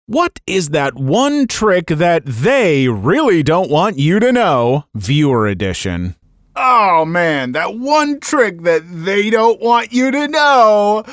What is that one trick that they really don't want you to know? Viewer edition. Oh man, that one trick that they don't want you to know.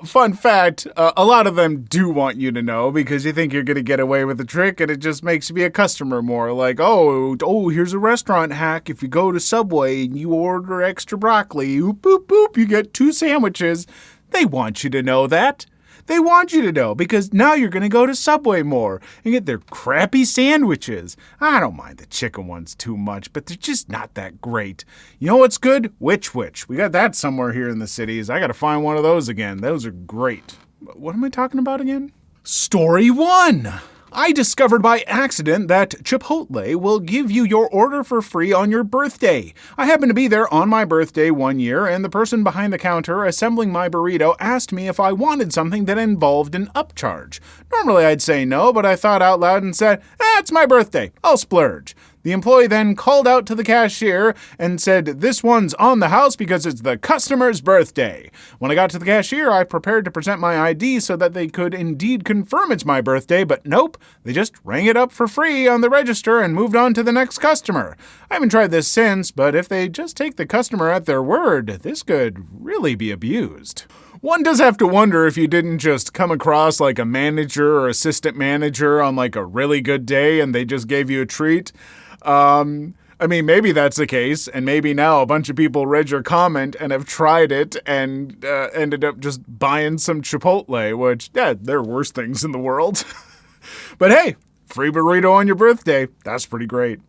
Fun fact, a lot of them do want you to know because you think you're going to get away with the trick and it just makes you be a customer more. Like, oh, here's a restaurant hack. If you go to Subway and you order extra broccoli, oop, boop, boop, you get 2 sandwiches. They want you to know that. They want you to know because now you're going to go to Subway more and get their crappy sandwiches. I don't mind the chicken ones too much, but they're just not that great. You know what's good? Which. We got that somewhere here in the cities. I got to find one of those again. Those are great. What am I talking about again? Story 1. I discovered by accident that Chipotle will give you your order for free on your birthday. I happened to be there on my birthday one year, and the person behind the counter assembling my burrito asked me if I wanted something that involved an upcharge. Normally I'd say no, but I thought out loud and said, it's my birthday. I'll splurge. The employee then called out to the cashier and said, this one's on the house because it's the customer's birthday. When I got to the cashier, I prepared to present my ID so that they could indeed confirm it's my birthday, but nope, they just rang it up for free on the register and moved on to the next customer. I haven't tried this since, but if they just take the customer at their word, this could really be abused. One does have to wonder if you didn't just come across like a manager or assistant manager on like a really good day and they just gave you a treat. Maybe that's the case, and maybe now a bunch of people read your comment and have tried it and ended up just buying some Chipotle, which, there are worse things in the world. But hey, free burrito on your birthday. That's pretty great.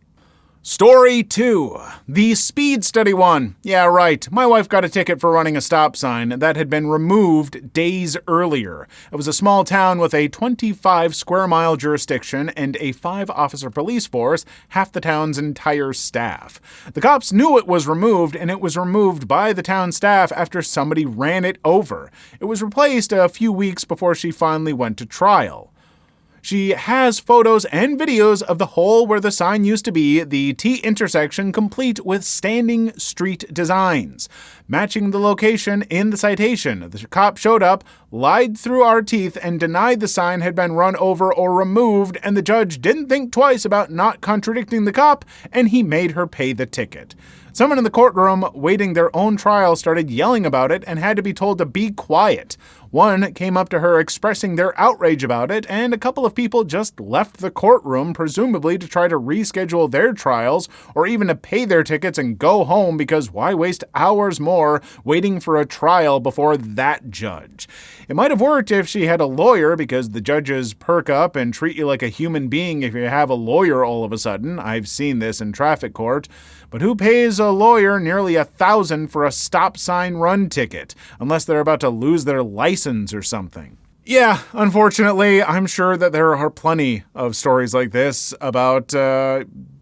Story 2. The speed study one. Yeah, right. My wife got a ticket for running a stop sign that had been removed days earlier. It was a small town with a 25 square mile jurisdiction and a 5-officer police force, half the town's entire staff. The cops knew it was removed, and it was removed by the town staff after somebody ran it over. It was replaced a few weeks before she finally went to trial. She has photos and videos of the hole where the sign used to be, the T intersection complete with standing street designs. Matching the location in the citation, the cop showed up, lied through our teeth, and denied the sign had been run over or removed, and the judge didn't think twice about not contradicting the cop, and he made her pay the ticket. Someone in the courtroom waiting their own trial started yelling about it and had to be told to be quiet. One came up to her expressing their outrage about it, and a couple of people just left the courtroom, presumably to try to reschedule their trials or even to pay their tickets and go home because why waste hours more waiting for a trial before that judge? It might have worked if she had a lawyer because the judges perk up and treat you like a human being if you have a lawyer all of a sudden. I've seen this in traffic court. But who pays a lawyer nearly $1,000 for a stop sign run ticket, unless they're about to lose their license or something? Yeah, unfortunately, I'm sure that there are plenty of stories like this about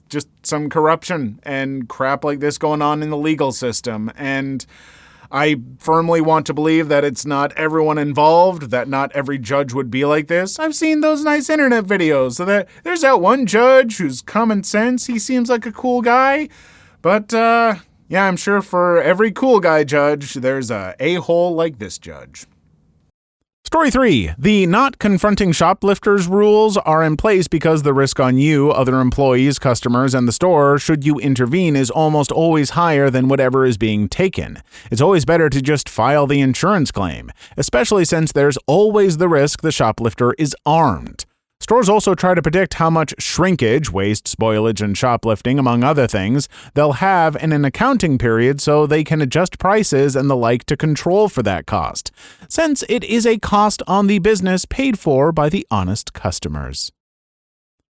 just some corruption and crap like this going on in the legal system. And I firmly want to believe that it's not everyone involved, that not every judge would be like this. I've seen those nice internet videos. So that there's that one judge who's common sense. He seems like a cool guy. But, I'm sure for every cool guy judge, there's a a-hole like this judge. Story 3. The not confronting shoplifters rules are in place because the risk on you, other employees, customers, and the store should you intervene is almost always higher than whatever is being taken. It's always better to just file the insurance claim, especially since there's always the risk the shoplifter is armed. Stores also try to predict how much shrinkage, waste, spoilage, and shoplifting, among other things, they'll have in an accounting period so they can adjust prices and the like to control for that cost, since it is a cost on the business paid for by the honest customers.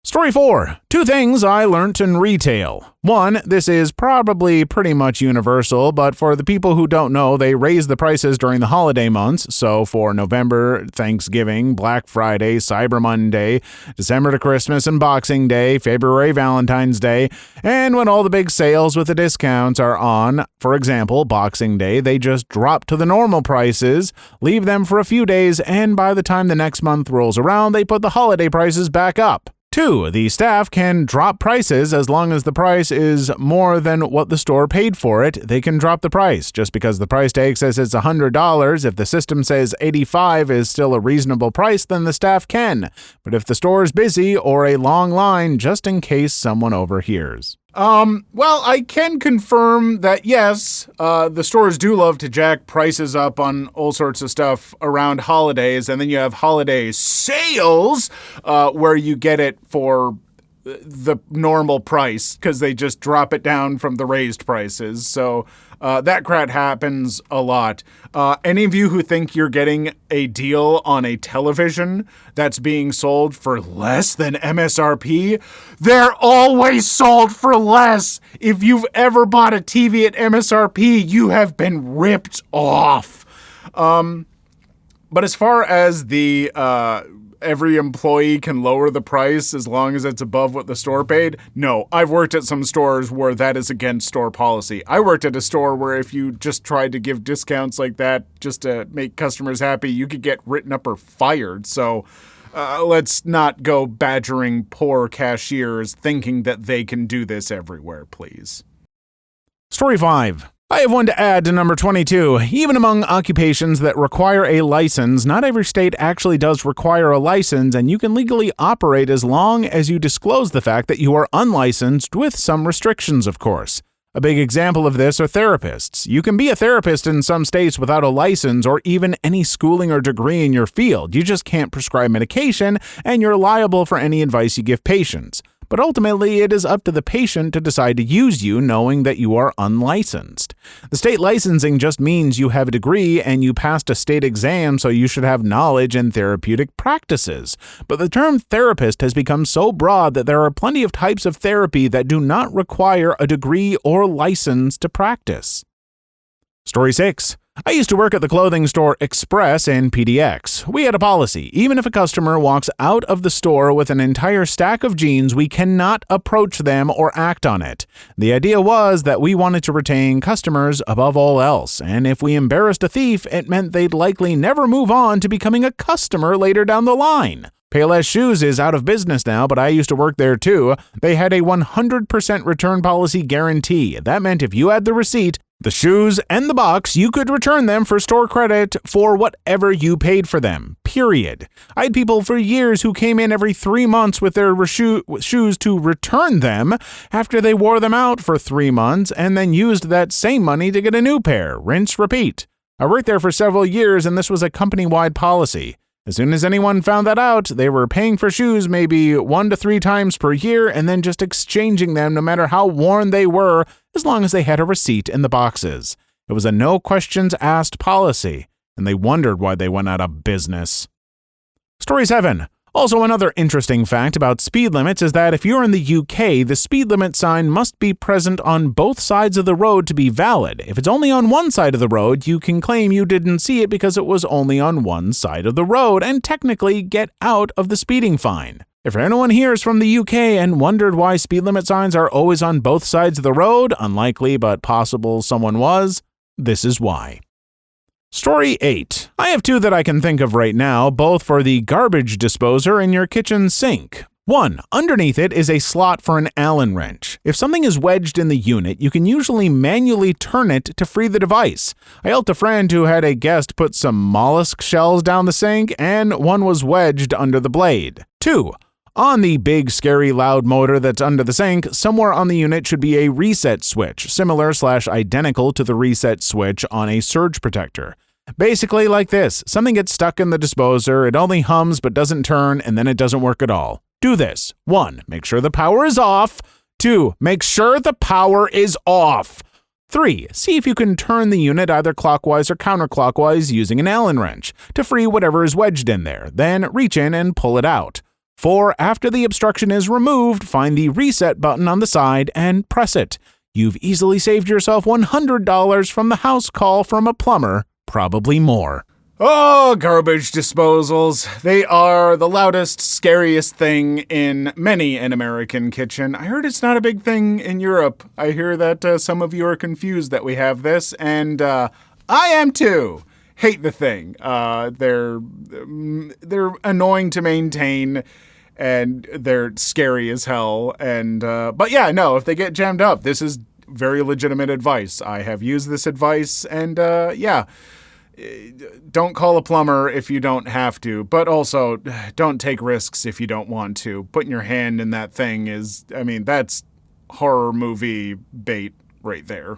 Story 4. 2 things I learnt in retail. 1, this is probably pretty much universal, but for the people who don't know, they raise the prices during the holiday months. So for November, Thanksgiving, Black Friday, Cyber Monday, December to Christmas and Boxing Day, February, Valentine's Day, and when all the big sales with the discounts are on, for example, Boxing Day, they just drop to the normal prices, leave them for a few days, and by the time the next month rolls around, they put the holiday prices back up. 2. The staff can drop prices as long as the price is more than what the store paid for it. They can drop the price. Just because the price tag says it's $100, if the system says $85 is still a reasonable price, then the staff can. But if the store is busy or a long line, just in case someone overhears. Well, I can confirm that yes, the stores do love to jack prices up on all sorts of stuff around holidays, and then you have holiday sales, where you get it for the normal price because they just drop it down from the raised prices. So that crap happens a lot. Any of you who think you're getting a deal on a television that's being sold for less than MSRP, they're always sold for less. If you've ever bought a TV at MSRP, you have been ripped off. But as far as the every employee can lower the price as long as it's above what the store paid, no. I've worked at some stores where that is against store policy. I worked at a store where if you just tried to give discounts like that just to make customers happy, you could get written up or fired. So let's not go badgering poor cashiers thinking that they can do this everywhere, please. Story 5. I have one to add to number 22. Even among occupations that require a license, not every state actually does require a license, and you can legally operate as long as you disclose the fact that you are unlicensed, with some restrictions, of course. A big example of this are therapists. You can be a therapist in some states without a license or even any schooling or degree in your field. You just can't prescribe medication, and you're liable for any advice you give patients. But ultimately, it is up to the patient to decide to use you knowing that you are unlicensed. The state licensing just means you have a degree and you passed a state exam, so you should have knowledge in therapeutic practices. But the term therapist has become so broad that there are plenty of types of therapy that do not require a degree or license to practice. Story 6. I used to work at the clothing store Express in PDX. We had a policy. Even if a customer walks out of the store with an entire stack of jeans, we cannot approach them or act on it. The idea was that we wanted to retain customers above all else, and if we embarrassed a thief, it meant they'd likely never move on to becoming a customer later down the line. Payless Shoes is out of business now, but I used to work there too. They had a 100% return policy guarantee. That meant if you had the receipt, the shoes, and the box, you could return them for store credit for whatever you paid for them, period. I had people for years who came in every 3 months with their shoes to return them after they wore them out for 3 months and then used that same money to get a new pair. Rinse, repeat. I worked there for several years, and this was a company-wide policy. As soon as anyone found that out, they were paying for shoes maybe 1 to 3 times per year and then just exchanging them no matter how worn they were, as long as they had a receipt in the boxes. It was a no questions asked policy, and they wondered why they went out of business. Story 7. Also, another interesting fact about speed limits is that if you're in the UK, the speed limit sign must be present on both sides of the road to be valid. If it's only on one side of the road, you can claim you didn't see it because it was only on one side of the road and technically get out of the speeding fine. If anyone here is from the UK and wondered why speed limit signs are always on both sides of the road, unlikely but possible someone was, this is why. Story 8. I have 2 that I can think of right now, both for the garbage disposer in your kitchen sink. 1. Underneath it is a slot for an Allen wrench. If something is wedged in the unit, you can usually manually turn it to free the device. I helped a friend who had a guest put some mollusk shells down the sink, and one was wedged under the blade. 2. On the big, scary, loud motor that's under the sink, somewhere on the unit should be a reset switch, similar/identical to the reset switch on a surge protector. Basically like this, something gets stuck in the disposer, it only hums but doesn't turn, and then it doesn't work at all. Do this. 1. Make sure the power is off. 2. Make sure the power is off. 3. See if you can turn the unit either clockwise or counterclockwise using an Allen wrench to free whatever is wedged in there, then reach in and pull it out. 4. After the obstruction is removed, find the reset button on the side and press it. You've easily saved yourself $100 from the house call from a plumber, probably more. Oh, garbage disposals. They are the loudest, scariest thing in many an American kitchen. I heard it's not a big thing in Europe. I hear that some of you are confused that we have this, and I am too. Hate the thing. They're annoying to maintain. and they're scary as hell. And but yeah, no, if they get jammed up, this is very legitimate advice. I have used this advice, and yeah, don't call a plumber if you don't have to, but also don't take risks if you don't want to. Putting your hand in that thing is, I mean, that's horror movie bait right there.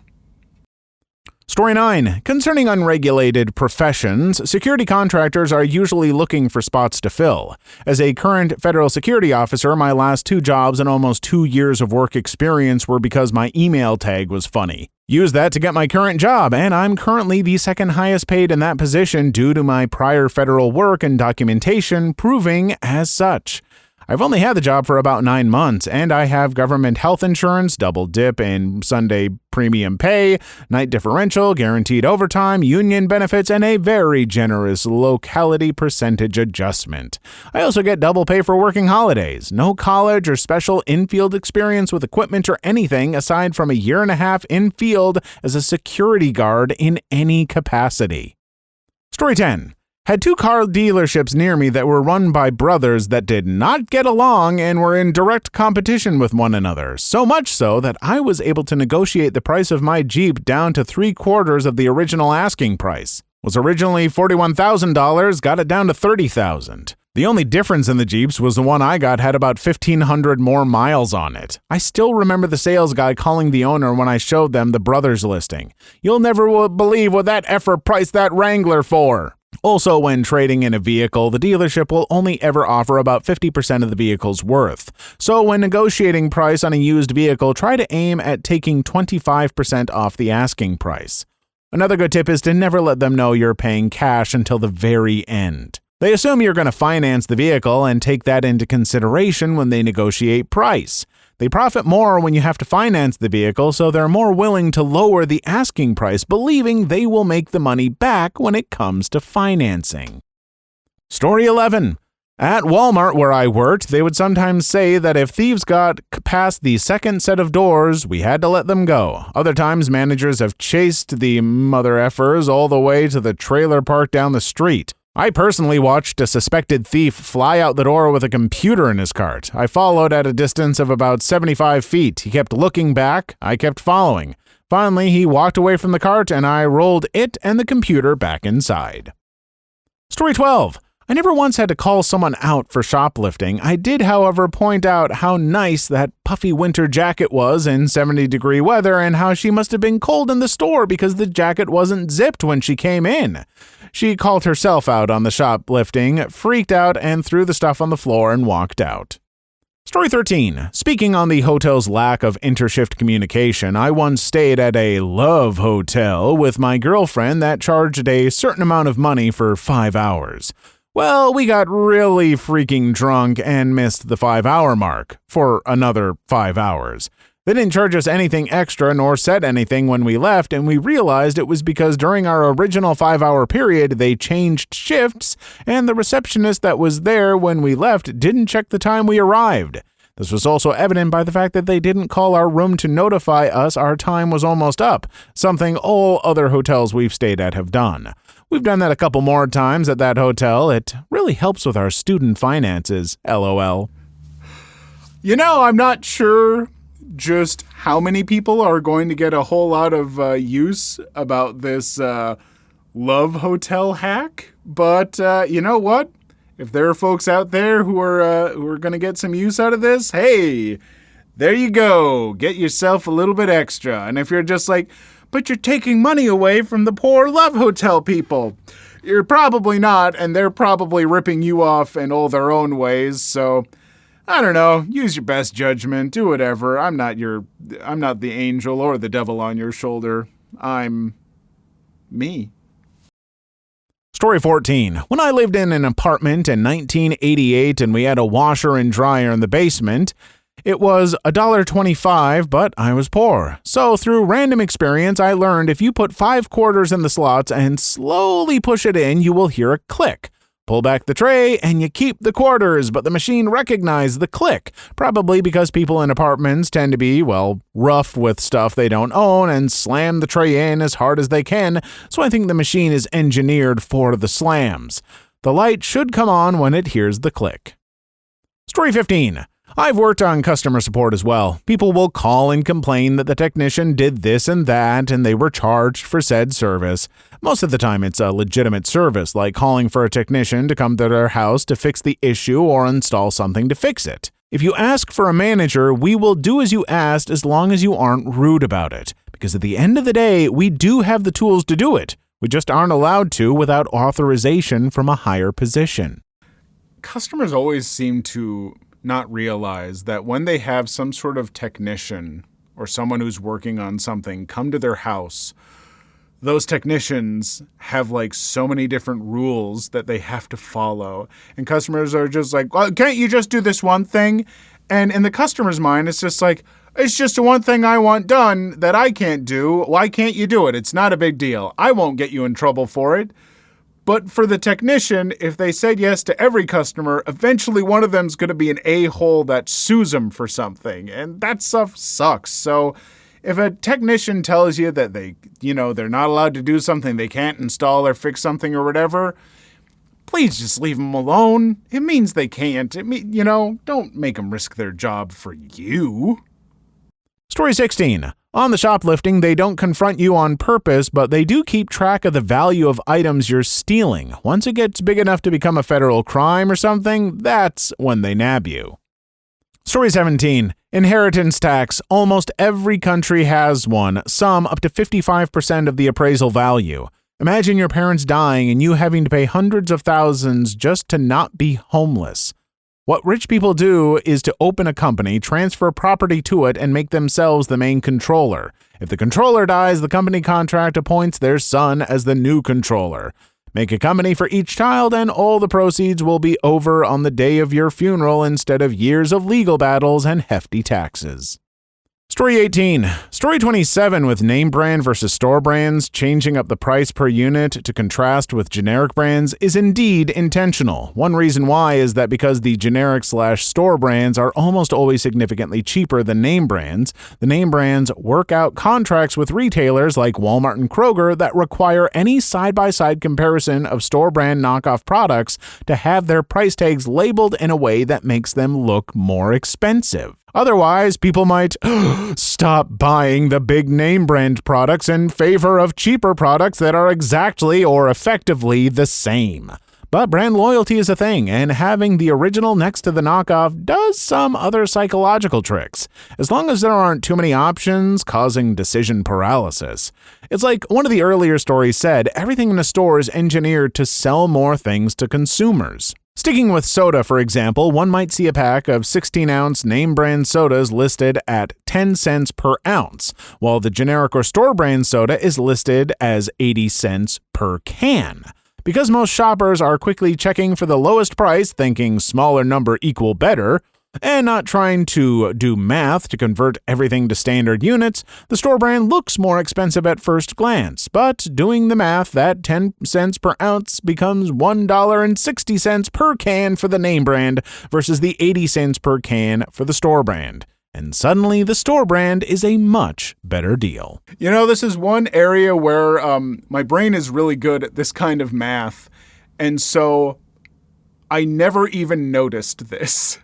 Story 9. Concerning unregulated professions, security contractors are usually looking for spots to fill. As a current federal security officer, my last 2 jobs and almost 2 years of work experience were because my email tag was funny. Used that to get my current job, and I'm currently the second highest paid in that position due to my prior federal work and documentation proving as such. I've only had the job for about 9 months, and I have government health insurance, double dip in Sunday premium pay, night differential, guaranteed overtime, union benefits, and a very generous locality percentage adjustment. I also get double pay for working holidays, no college or special in-field experience with equipment or anything aside from a 1.5 years in-field as a security guard in any capacity. Story 10. Had 2 car dealerships near me that were run by brothers that did not get along and were in direct competition with one another, so much so that I was able to negotiate the price of my Jeep down to 3/4 of the original asking price. Was originally $41,000, got it down to $30,000. The only difference in the Jeeps was the one I got had about 1,500 more miles on it. I still remember the sales guy calling the owner when I showed them the brothers listing. "You'll never believe what that effer priced that Wrangler for." Also, when trading in a vehicle, the dealership will only ever offer about 50% of the vehicle's worth. So when negotiating price on a used vehicle, try to aim at taking 25% off the asking price. Another good tip is to never let them know you're paying cash until the very end. They assume you're going to finance the vehicle and take that into consideration when they negotiate price. They profit more when you have to finance the vehicle, so they're more willing to lower the asking price, believing they will make the money back when it comes to financing. Story 11. At Walmart, where I worked, they would sometimes say that if thieves got past the second set of doors, we had to let them go. Other times, managers have chased the mother effers all the way to the trailer park down the street. I personally watched a suspected thief fly out the door with a computer in his cart. I followed at a distance of about 75 feet. He kept looking back. I kept following. Finally, he walked away from the cart, and I rolled it and the computer back inside. Story 12. I never once had to call someone out for shoplifting. I did, however, point out how nice that puffy winter jacket was in 70-degree weather and how she must have been cold in the store because the jacket wasn't zipped when she came in. She called herself out on the shoplifting, freaked out, and threw the stuff on the floor and walked out. Story 13. Speaking on the hotel's lack of intershift communication, I once stayed at a love hotel with my girlfriend that charged a certain amount of money for 5 hours. Well, we got really freaking drunk and missed the 5-hour mark for another 5 hours. They didn't charge us anything extra nor said anything when we left, and we realized it was because during our original 5-hour period, they changed shifts, and the receptionist that was there when we left didn't check the time we arrived. This was also evident by the fact that they didn't call our room to notify us our time was almost up, something all other hotels we've stayed at have done. We've done that a couple more times at that hotel. It really helps with our student finances, LOL. You know, I'm not sure just how many people are going to get a whole lot of use about this love hotel hack, but you know what? If there are folks out there who are going to get some use out of this, hey, there you go. Get yourself a little bit extra. And if you're just like, but you're taking money away from the poor love hotel people, you're probably not, and they're probably ripping you off in all their own ways. So I don't know, use your best judgment, do whatever. I'm not the angel or the devil on your shoulder. I'm me. Story 14. When I lived in an apartment in 1988 and we had a washer and dryer in the basement, it was $1.25, but I was poor. So through random experience, I learned if you put 5 quarters in the slots and slowly push it in, you will hear a click. Pull back the tray and you keep the quarters, but the machine recognized the click, probably because people in apartments tend to be, well, rough with stuff they don't own and slam the tray in as hard as they can, so I think the machine is engineered for the slams. The light should come on when it hears the click. Story 15. I've worked on customer support as well. People will call and complain that the technician did this and that, and they were charged for said service. Most of the time, it's a legitimate service, like calling for a technician to come to their house to fix the issue or install something to fix it. If you ask for a manager, we will do as you asked as long as you aren't rude about it. Because at the end of the day, we do have the tools to do it. We just aren't allowed to without authorization from a higher position. Customers always seem to not realize that when they have some sort of technician or someone who's working on something come to their house, those technicians have like so many different rules that they have to follow. And customers are just like, well, can't you just do this one thing? And in the customer's mind, it's just like, it's just the one thing I want done that I can't do. Why can't you do it? It's not a big deal. I won't get you in trouble for it. But for the technician, if they said yes to every customer, eventually one of them's going to be an a-hole that sues them for something. And that stuff sucks. So if a technician tells you that they're not allowed to do something, they can't install or fix something or whatever, please just leave them alone. It means they can't. Don't make them risk their job for you. Story 16. On the shoplifting, they don't confront you on purpose, but they do keep track of the value of items you're stealing. Once it gets big enough to become a federal crime or something, that's when they nab you. Story 17. Inheritance tax. Almost every country has one, some up to 55% of the appraisal value. Imagine your parents dying and you having to pay hundreds of thousands just to not be homeless. What rich people do is to open a company, transfer property to it, and make themselves the main controller. If the controller dies, the company contract appoints their son as the new controller. Make a company for each child, and all the proceeds will be over on the day of your funeral instead of years of legal battles and hefty taxes. Story 18. Story 27 with name brand versus store brands changing up the price per unit to contrast with generic brands is indeed intentional. One reason why is that because the generic/store brands are almost always significantly cheaper than name brands, the name brands work out contracts with retailers like Walmart and Kroger that require any side-by-side comparison of store brand knockoff products to have their price tags labeled in a way that makes them look more expensive. Otherwise, people might stop buying the big name brand products in favor of cheaper products that are exactly or effectively the same. But brand loyalty is a thing, and having the original next to the knockoff does some other psychological tricks, as long as there aren't too many options causing decision paralysis. It's like one of the earlier stories said, everything in a store is engineered to sell more things to consumers. Sticking with soda, for example, one might see a pack of 16-ounce name-brand sodas listed at 10 cents per ounce, while the generic or store-brand soda is listed as 80 cents per can. Because most shoppers are quickly checking for the lowest price, thinking smaller number equal better, and not trying to do math to convert everything to standard units, the store brand looks more expensive at first glance, but doing the math, that 10 cents per ounce becomes $1.60 per can for the name brand versus the 80 cents per can for the store brand. And suddenly the store brand is a much better deal. This is one area where my brain is really good at this kind of math, and so I never even noticed this.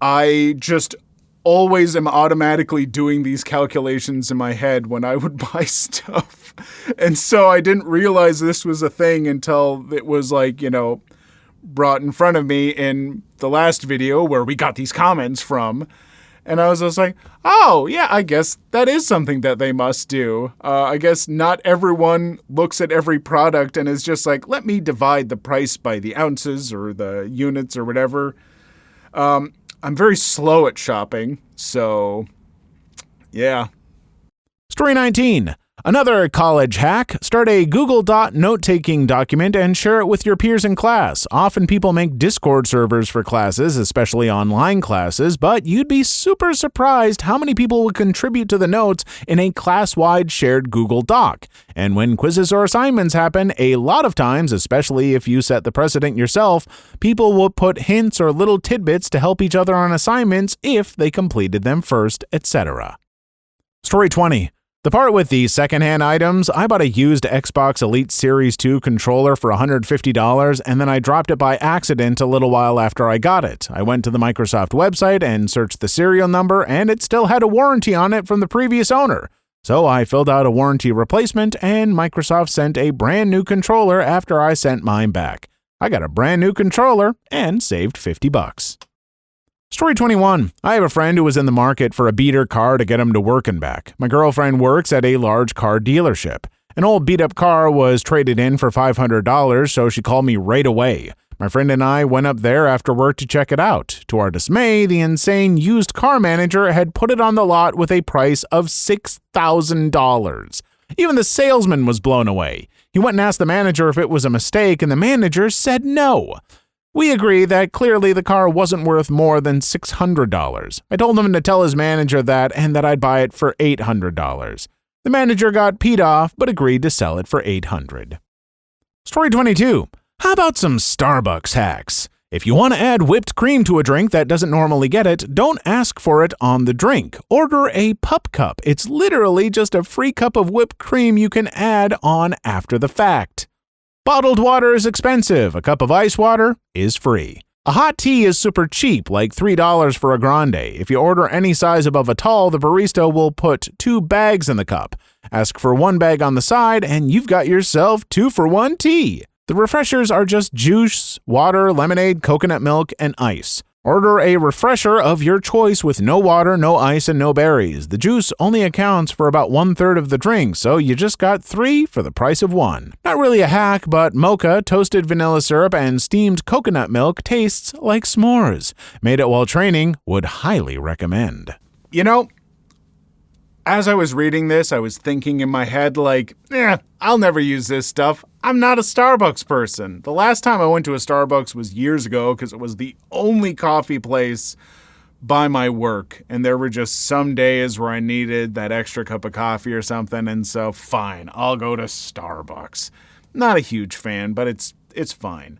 I just always am automatically doing these calculations in my head when I would buy stuff. And so I didn't realize this was a thing until it was brought in front of me in the last video where we got these comments from. And I was just like, oh, yeah, I guess that is something that they must do. I guess not everyone looks at every product and is just like, let me divide the price by the ounces or the units or whatever. I'm very slow at shopping, so yeah. Story 19. Another college hack. Start a Google Doc note-taking document and share it with your peers in class. Often people make Discord servers for classes, especially online classes, but you'd be super surprised how many people would contribute to the notes in a class-wide shared Google Doc. And when quizzes or assignments happen, a lot of times, especially if you set the precedent yourself, people will put hints or little tidbits to help each other on assignments if they completed them first, etc. Story 20. The part with the secondhand items, I bought a used Xbox Elite Series 2 controller for $150, and then I dropped it by accident a little while after I got it. I went to the Microsoft website and searched the serial number, and it still had a warranty on it from the previous owner. So I filled out a warranty replacement, and Microsoft sent a brand new controller after I sent mine back. I got a brand new controller and saved $50. Story 21. I have a friend who was in the market for a beater car to get him to work and back. My girlfriend works at a large car dealership. An old beat-up car was traded in for $500, so she called me right away. My friend and I went up there after work to check it out. To our dismay, the insane used car manager had put it on the lot with a price of $6,000. Even the salesman was blown away. He went and asked the manager if it was a mistake, and the manager said no. We agreed that clearly the car wasn't worth more than $600. I told him to tell his manager that and that I'd buy it for $800. The manager got peed off but agreed to sell it for $800. Story 22. How about some Starbucks hacks? If you want to add whipped cream to a drink that doesn't normally get it, don't ask for it on the drink. Order a pup cup. It's literally just a free cup of whipped cream you can add on after the fact. Bottled water is expensive. A cup of ice water is free. A hot tea is super cheap, like $3 for a grande. If you order any size above a tall, the barista will put 2 bags in the cup. Ask for 1 bag on the side, and you've got yourself 2-for-1 tea. The refreshers are just juice, water, lemonade, coconut milk, and ice. Order a refresher of your choice with no water, no ice, and no berries. The juice only accounts for about 1/3 of the drink, so you just got 3 for the price of 1. Not really a hack, but mocha, toasted vanilla syrup, and steamed coconut milk tastes like s'mores. Made it while training, would highly recommend. You know, as I was reading this, I was thinking in my head like, I'll never use this stuff. I'm not a Starbucks person. The last time I went to a Starbucks was years ago because it was the only coffee place by my work. And there were just some days where I needed that extra cup of coffee or something. And so, fine, I'll go to Starbucks. Not a huge fan, but it's fine.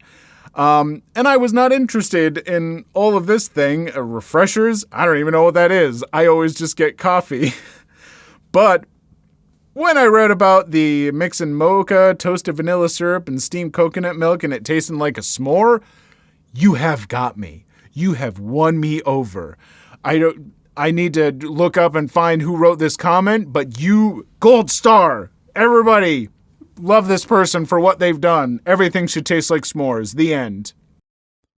And I was not interested in all of this thing. Refreshers? I don't even know what that is. I always just get coffee. But when I read about the mixing mocha, toasted vanilla syrup, and steamed coconut milk and it tasting like a s'more, you have got me. You have won me over. I need to look up and find who wrote this comment, but you, gold star, everybody, love this person for what they've done. Everything should taste like s'mores. The end.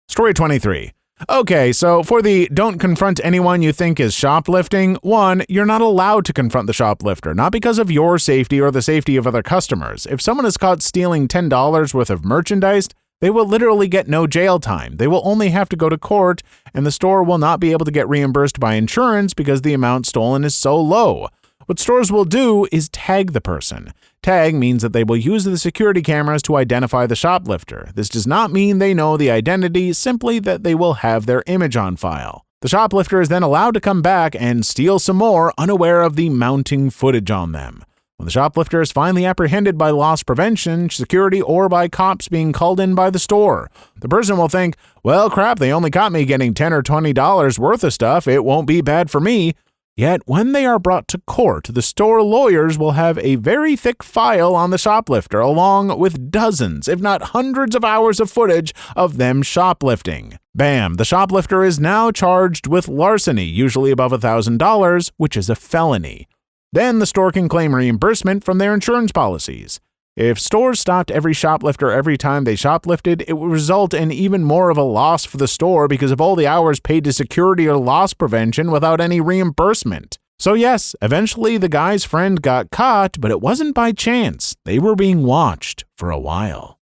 Story 23. Okay, so for the don't confront anyone you think is shoplifting, 1, you're not allowed to confront the shoplifter, not because of your safety or the safety of other customers. If someone is caught stealing $10 worth of merchandise, they will literally get no jail time. They will only have to go to court, and the store will not be able to get reimbursed by insurance because the amount stolen is so low. What stores will do is tag the person. Tag means that they will use the security cameras to identify the shoplifter. This does not mean they know the identity, simply that they will have their image on file. The shoplifter is then allowed to come back and steal some more, unaware of the mounting footage on them. When the shoplifter is finally apprehended by loss prevention, security, or by cops being called in by the store, the person will think, well, crap, they only caught me getting $10 or $20 worth of stuff. It won't be bad for me. Yet, when they are brought to court, the store lawyers will have a very thick file on the shoplifter, along with dozens, if not hundreds of hours of footage of them shoplifting. Bam! The shoplifter is now charged with larceny, usually above $1,000, which is a felony. Then the store can claim reimbursement from their insurance policies. If stores stopped every shoplifter every time they shoplifted, it would result in even more of a loss for the store because of all the hours paid to security or loss prevention without any reimbursement. So yes, eventually the guy's friend got caught, but it wasn't by chance. They were being watched for a while.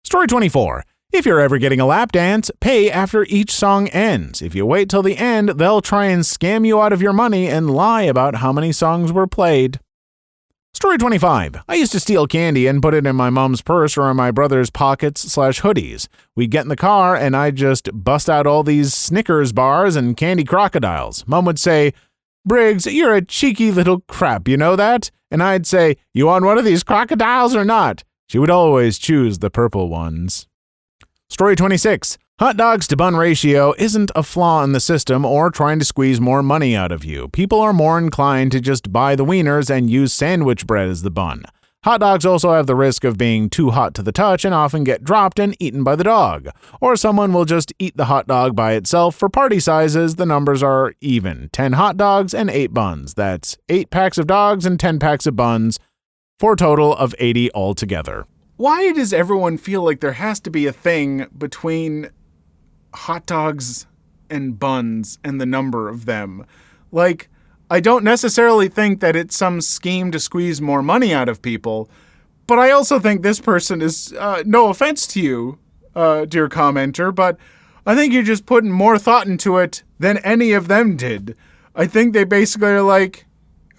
Story 24. If you're ever getting a lap dance, pay after each song ends. If you wait till the end, they'll try and scam you out of your money and lie about how many songs were played. Story 25. I used to steal candy and put it in my mom's purse or in my brother's pockets/hoodies. We'd get in the car and I'd just bust out all these Snickers bars and candy crocodiles. Mom would say, "Briggs, you're a cheeky little crap, you know that?" And I'd say, "You want one of these crocodiles or not?" She would always choose the purple ones. Story 26. Hot dogs to bun ratio isn't a flaw in the system or trying to squeeze more money out of you. People are more inclined to just buy the wieners and use sandwich bread as the bun. Hot dogs also have the risk of being too hot to the touch and often get dropped and eaten by the dog. Or someone will just eat the hot dog by itself. For party sizes, the numbers are even. 10 hot dogs and 8 buns. That's 8 packs of dogs and 10 packs of buns, for a total of 80 altogether. Why does everyone feel like there has to be a thing between hot dogs and buns and the number of them? Like, I don't necessarily think that it's some scheme to squeeze more money out of people, but I also think this person is, no offense to you, dear commenter, but I think you're just putting more thought into it than any of them did. I think they basically are like,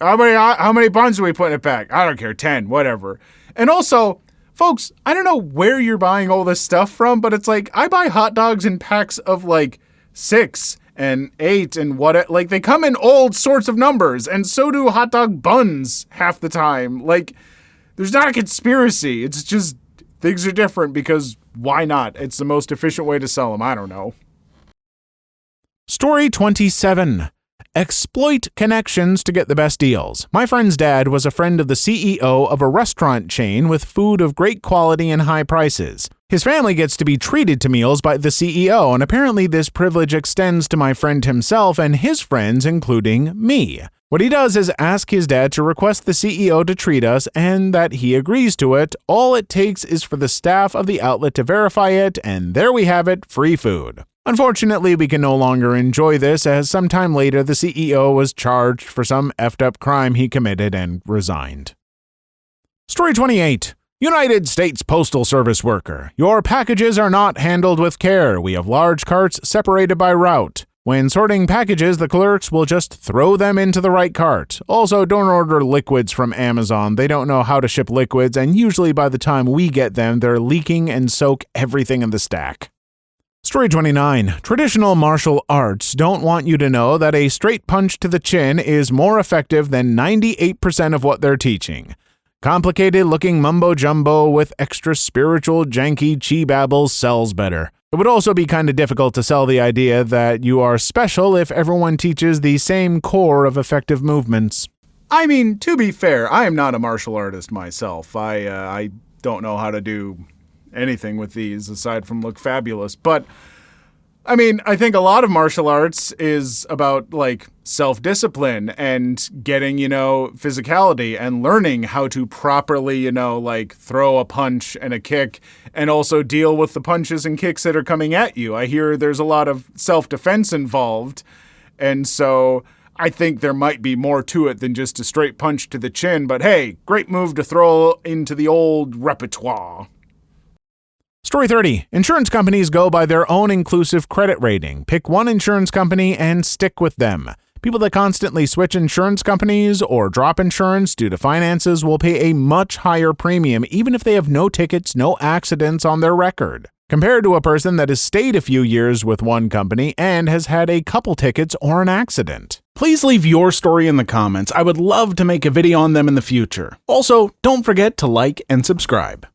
how many buns do we put in a pack? I don't care, 10, whatever. And also, folks, I don't know where you're buying all this stuff from, but it's like, I buy hot dogs in packs of like 6 and 8 and what, like they come in all sorts of numbers, and so do hot dog buns half the time. Like, there's not a conspiracy. It's just things are different because why not? It's the most efficient way to sell them. I don't know. Story 27. Exploit connections to get the best deals. My friend's dad was a friend of the CEO of a restaurant chain with food of great quality and high prices. His family gets to be treated to meals by the CEO, and apparently this privilege extends to my friend himself and his friends, including me. What he does is ask his dad to request the CEO to treat us, and that he agrees to it. All it takes is for the staff of the outlet to verify it, and there we have it, free food. Unfortunately, we can no longer enjoy this, as sometime later the CEO was charged for some effed up crime he committed and resigned. Story 28. United States Postal Service worker. Your packages are not handled with care. We have large carts separated by route. When sorting packages, the clerks will just throw them into the right cart. Also, don't order liquids from Amazon. They don't know how to ship liquids, and usually by the time we get them, they're leaking and soak everything in the stack. Story 29. Traditional martial arts don't want you to know that a straight punch to the chin is more effective than 98% of what they're teaching. Complicated-looking mumbo-jumbo with extra spiritual janky chi babble sells better. It would also be kind of difficult to sell the idea that you are special if everyone teaches the same core of effective movements. I mean, to be fair, I am not a martial artist myself. I don't know how to do anything with these aside from look fabulous. But, I mean, I think a lot of martial arts is about, like, self-discipline and getting, physicality and learning how to properly, like, throw a punch and a kick and also deal with the punches and kicks that are coming at you. I hear there's a lot of self-defense involved, and so I think there might be more to it than just a straight punch to the chin, but hey, great move to throw into the old repertoire. Story 30. Insurance companies go by their own inclusive credit rating. Pick one insurance company and stick with them. People that constantly switch insurance companies or drop insurance due to finances will pay a much higher premium even if they have no tickets, no accidents on their record, compared to a person that has stayed a few years with one company and has had a couple tickets or an accident. Please leave your story in the comments. I would love to make a video on them in the future. Also, don't forget to like and subscribe.